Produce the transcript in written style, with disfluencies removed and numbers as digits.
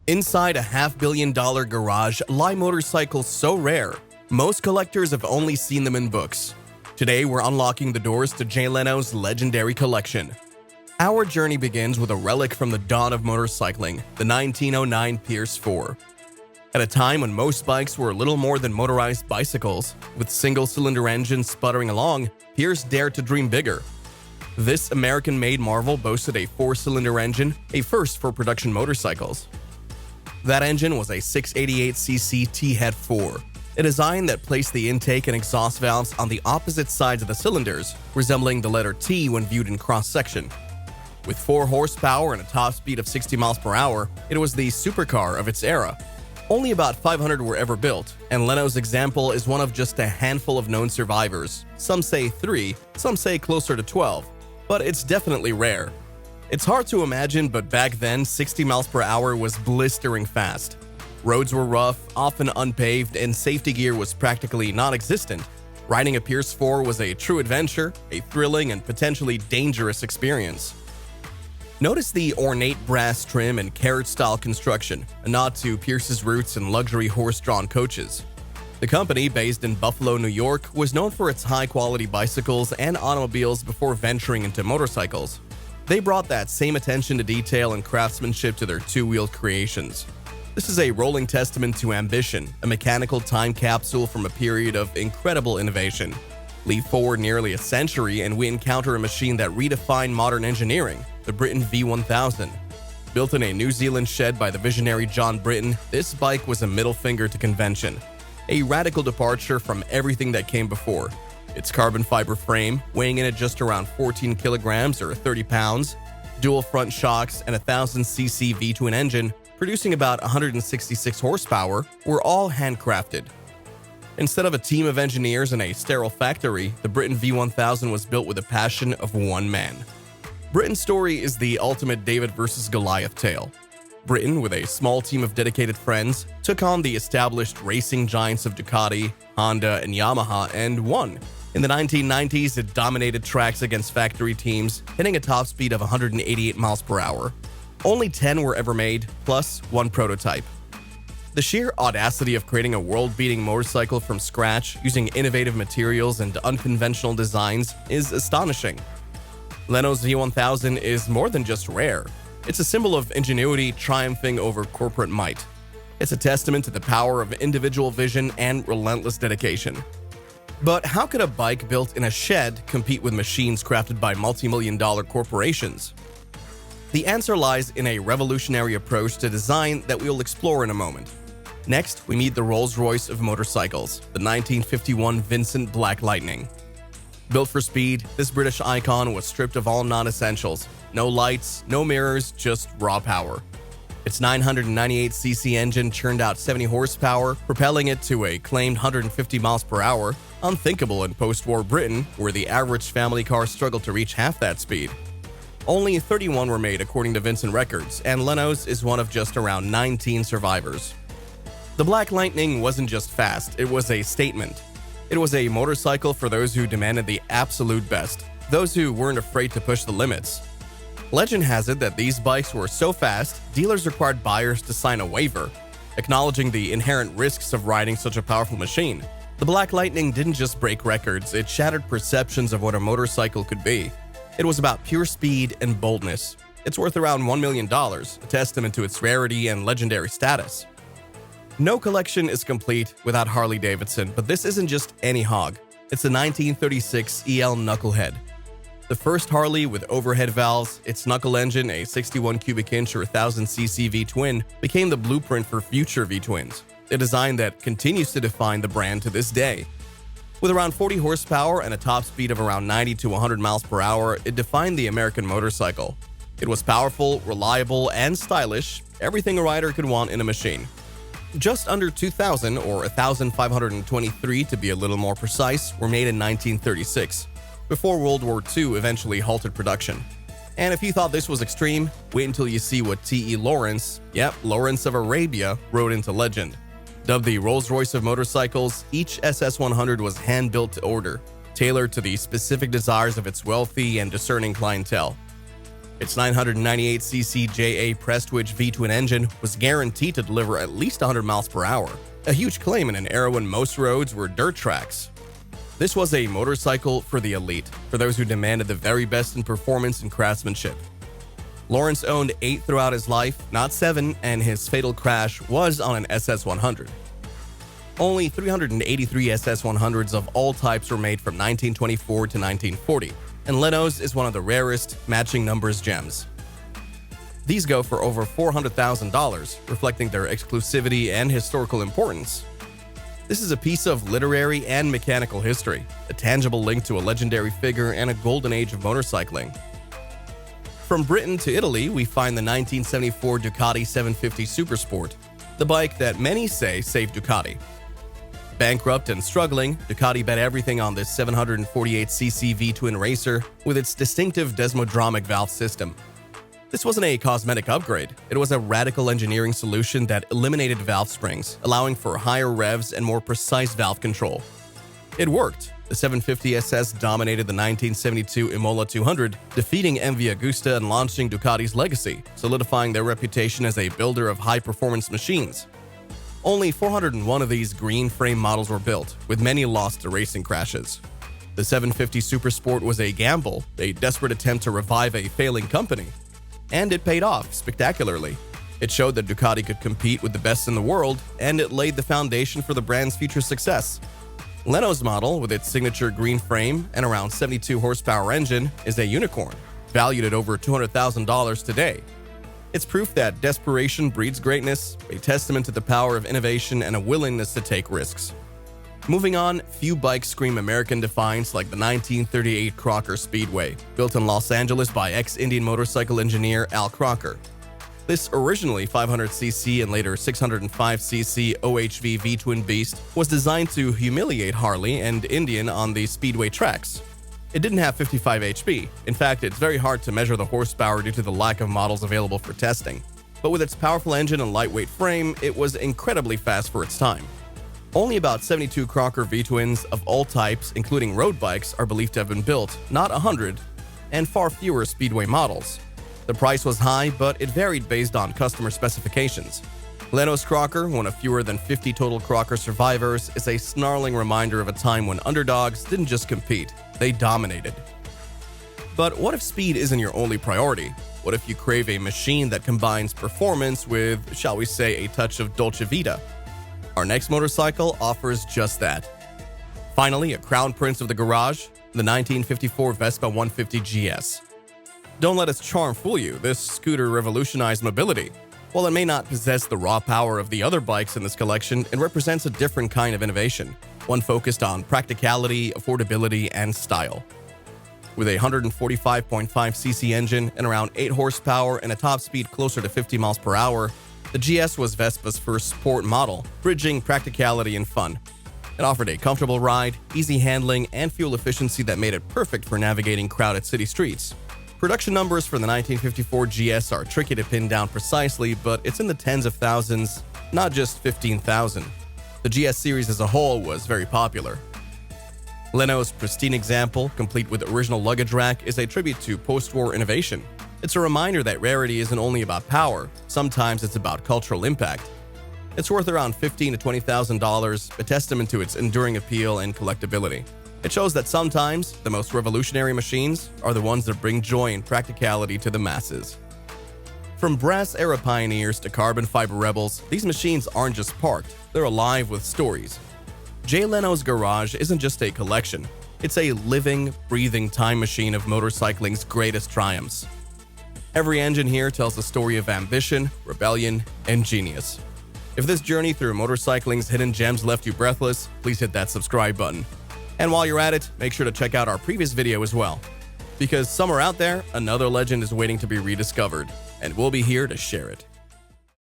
Inside a $500 million garage lie motorcycles so rare, most collectors have only seen them in books. Today, we're unlocking the doors to Jay Leno's legendary collection. Our journey begins with a relic from the dawn of motorcycling, the 1909 Pierce 4. At a time when most bikes were little more than motorized bicycles, with single-cylinder engines sputtering along, Pierce dared to dream bigger. This American-made marvel boasted a 4-cylinder engine, a first for production motorcycles. That engine was a 688cc T-Head 4, a design that placed the intake and exhaust valves on the opposite sides of the cylinders, resembling the letter T when viewed in cross-section. With 4 horsepower and a top speed of 60 miles per hour, it was the supercar of its era. Only about 500 were ever built, and Leno's example is one of just a handful of known survivors. Some say 3, some say closer to 12, but it's definitely rare. It's hard to imagine, but back then, 60 miles per hour was blistering fast. Roads were rough, often unpaved, and safety gear was practically non-existent. Riding a Pierce 4 was a true adventure, a thrilling and potentially dangerous experience. Notice the ornate brass trim and carrot-style construction, a nod to Pierce's roots in luxury horse-drawn coaches. The company, based in Buffalo, New York, was known for its high-quality bicycles and automobiles before venturing into motorcycles. They brought that same attention to detail and craftsmanship to their two-wheeled creations. This is a rolling testament to ambition, a mechanical time capsule from a period of incredible innovation. Leap forward nearly a century and we encounter a machine that redefined modern engineering, the Britten V1000. Built in a New Zealand shed by the visionary John Britten, this bike was a middle finger to convention, a radical departure from everything that came before. Its carbon fiber frame, weighing in at just around 14 kilograms or 30 pounds, dual front shocks, and a 1000cc V-twin engine, producing about 166 horsepower, were all handcrafted. Instead of a team of engineers in a sterile factory, the Britten V1000 was built with the passion of one man. Britten's story is the ultimate David versus Goliath tale. Britten, with a small team of dedicated friends, took on the established racing giants of Ducati, Honda, and Yamaha and won. In the 1990s, it dominated tracks against factory teams, hitting a top speed of 188 miles per hour. Only 10 were ever made, plus 1 prototype. The sheer audacity of creating a world-beating motorcycle from scratch using innovative materials and unconventional designs is astonishing. Leno's V1000 is more than just rare. It's a symbol of ingenuity triumphing over corporate might. It's a testament to the power of individual vision and relentless dedication. But how could a bike built in a shed compete with machines crafted by multi-million-dollar corporations? The answer lies in a revolutionary approach to design that we'll explore in a moment. Next, we meet the Rolls-Royce of motorcycles, the 1951 Vincent Black Lightning. Built for speed, this British icon was stripped of all non-essentials. No lights, no mirrors, just raw power. Its 998cc engine churned out 70 horsepower, propelling it to a claimed 150 miles per hour, unthinkable in post-war Britain, where the average family car struggled to reach half that speed. Only 31 were made according to Vincent records, and Leno's is one of just around 19 survivors. The Black Lightning wasn't just fast, it was a statement. It was a motorcycle for those who demanded the absolute best, those who weren't afraid to push the limits. Legend has it that these bikes were so fast, dealers required buyers to sign a waiver, acknowledging the inherent risks of riding such a powerful machine. The Black Lightning didn't just break records, it shattered perceptions of what a motorcycle could be. It was about pure speed and boldness. It's worth around $1 million, a testament to its rarity and legendary status. No collection is complete without Harley-Davidson, but this isn't just any hog. It's a 1936 EL Knucklehead. The first Harley with overhead valves, its knuckle engine, a 61 cubic inch or 1000cc V-twin, became the blueprint for future V-twins, a design that continues to define the brand to this day. With around 40 horsepower and a top speed of around 90 to 100 miles per hour, it defined the American motorcycle. It was powerful, reliable, and stylish, everything a rider could want in a machine. Just under 2,000, or 1,523 to be a little more precise, were made in 1936. Before World War II eventually halted production. And if you thought this was extreme, wait until you see what T.E. Lawrence, Lawrence of Arabia, wrote into legend. Dubbed the Rolls-Royce of motorcycles, each SS100 was hand-built to order, tailored to the specific desires of its wealthy and discerning clientele. Its 998cc JA Prestwich V-twin engine was guaranteed to deliver at least 100 miles per hour, a huge claim in an era when most roads were dirt tracks. This was a motorcycle for the elite, for those who demanded the very best in performance and craftsmanship. Lawrence owned 8 throughout his life, not 7, and his fatal crash was on an SS100. Only 383 SS100s of all types were made from 1924 to 1940, and Leno's is one of the rarest matching numbers gems. These go for over $400,000, reflecting their exclusivity and historical importance. This is a piece of literary and mechanical history, a tangible link to a legendary figure and a golden age of motorcycling. From Britain to Italy, we find the 1974 Ducati 750 Supersport, the bike that many say saved Ducati. Bankrupt and struggling, Ducati bet everything on this 748cc V-twin racer with its distinctive desmodromic valve system. This wasn't a cosmetic upgrade, it was a radical engineering solution that eliminated valve springs, allowing for higher revs and more precise valve control. It worked. The 750SS dominated the 1972 Imola 200, defeating MV Agusta and launching Ducati's legacy, solidifying their reputation as a builder of high-performance machines. Only 401 of these green frame models were built, with many lost to racing crashes. The 750 Supersport was a gamble, a desperate attempt to revive a failing company. And it paid off spectacularly. It showed that Ducati could compete with the best in the world, and it laid the foundation for the brand's future success. Leno's model, with its signature green frame and around 72 horsepower engine, is a unicorn, valued at over $200,000 today. It's proof that desperation breeds greatness, a testament to the power of innovation and a willingness to take risks. Moving on, few bikes scream American defiance like the 1938 Crocker Speedway, built in Los Angeles by ex-Indian motorcycle engineer Al Crocker. This originally 500cc and later 605cc OHV V-twin beast was designed to humiliate Harley and Indian on the speedway tracks. It didn't have 55 HP. In fact, it's very hard to measure the horsepower due to the lack of models available for testing. But with its powerful engine and lightweight frame, it was incredibly fast for its time. Only about 72 Crocker V-twins of all types, including road bikes, are believed to have been built, not 100, and far fewer speedway models. The price was high, but it varied based on customer specifications. Leno's Crocker, one of fewer than 50 total Crocker survivors, is a snarling reminder of a time when underdogs didn't just compete, they dominated. But what if speed isn't your only priority? What if you crave a machine that combines performance with, shall we say, a touch of Dolce Vita? Our next motorcycle offers just that. Finally, a crown prince of the garage, the 1954 Vespa 150 GS. Don't let its charm fool you, this scooter revolutionized mobility. While it may not possess the raw power of the other bikes in this collection, it represents a different kind of innovation, one focused on practicality, affordability, and style. With a 145.5cc engine and around 8 horsepower and a top speed closer to 50 miles per hour, the GS was Vespa's first sport model, bridging practicality and fun. It offered a comfortable ride, easy handling, and fuel efficiency that made it perfect for navigating crowded city streets. Production numbers for the 1954 GS are tricky to pin down precisely, but it's in the tens of thousands, not just 15,000. The GS series as a whole was very popular. Leno's pristine example, complete with original luggage rack, is a tribute to post-war innovation. It's a reminder that rarity isn't only about power, sometimes it's about cultural impact. It's worth around $15,000 to $20,000, a testament to its enduring appeal and collectability. It shows that sometimes the most revolutionary machines are the ones that bring joy and practicality to the masses. From brass-era pioneers to carbon fiber rebels, these machines aren't just parked, they're alive with stories. Jay Leno's garage isn't just a collection, it's a living, breathing time machine of motorcycling's greatest triumphs. Every engine here tells a story of ambition, rebellion, and genius. If this journey through motorcycling's hidden gems left you breathless, please hit that subscribe button. And while you're at it, make sure to check out our previous video as well. Because somewhere out there, another legend is waiting to be rediscovered, and we'll be here to share it.